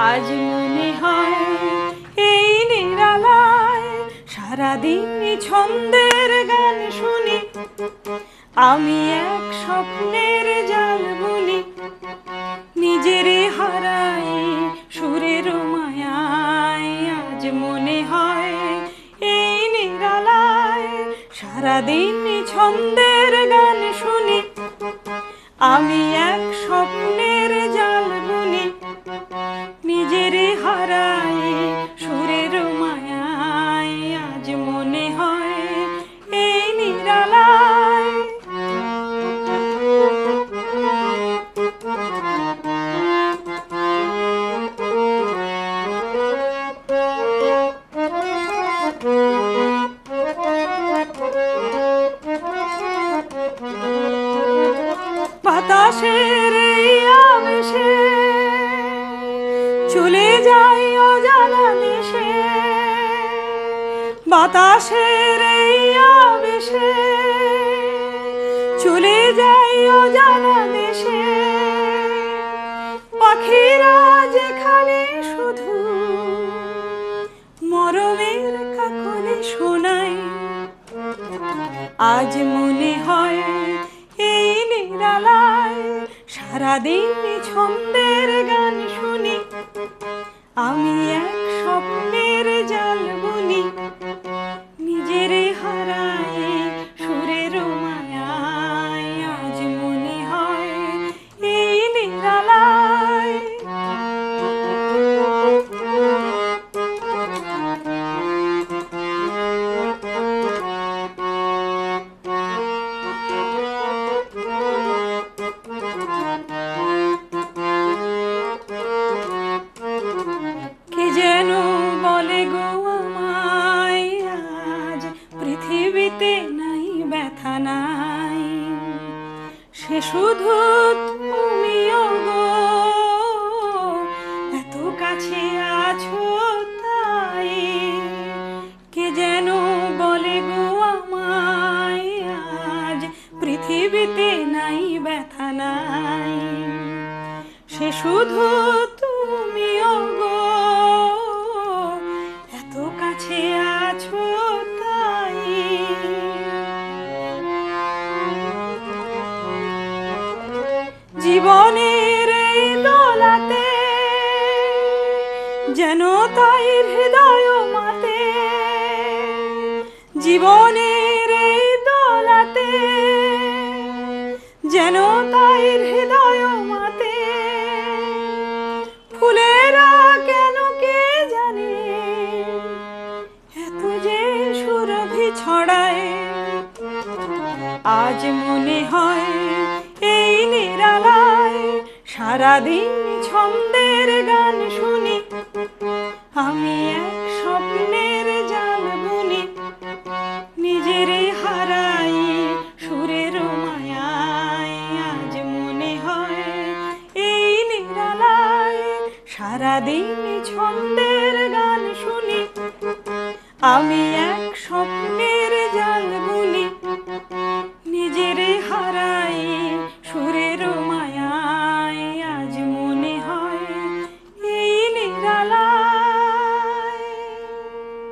আজ মনে হয় এই নিরালায় সারাদিন ছন্দের গান শুনি, আমি এক স্বপ্নের জাল বুনি, নিজেরে হারাই সুরের মায়ায়। আজ মনে হয় এই নিরালায় সারাদিন ছন্দের গান শুনি, আমি এক স্বপ্নের জাল বুনি, নিজেরে হারাই সুরের মায়ায়। আজ মনে হয় এই নিরালায় বাতাসের এই আবেশে চলে যাই অজানা দেশে, বাতাসের এই আবেশে চলে যাই অজানা দেশে, পাখিরা যেখানে শুধু মরমের কাকলি শোনায়। আজ মনে হয় এই নিরালায় সারাদিন ছন্দের গান শুনি, আমি এক স্বপ্নের জাল বুনি, নিজেরে হারাই সুরের মায়ায়। আজ মনে হয় এই নিরালায় কে যেন বলে গো আমায়, আজ পৃথিবীতে নাই ব্যথা নাই, সে শুধু তুমিও গো, এত কাছে আছো তাই। কে যেন বলে গো আমায়, আজ পৃথিবীতে নাই ব্যথা নাই, সে শুধু তুমিও গো, এত কাছে আছো তাই। জীবনের এই দোলাতে যেন তাই হৃদয় মাতে, জীবনের এই দোলাতে যেন তাই হৃদয় মাতে, ফুলেরা কেন কে জানে এত যে সুরভি ছড়ায়। আজ মনে হয় এই নিরালায় সারাদিন ছন্দের গান শুনি, আমি এক স্বপ্নের জাল বুনি, নিজেরে হারাই সুরের মায়ায়। আজ মনে হয় এই নিরালায় সারাদিন ছন্দের গান শুনি, আমি এক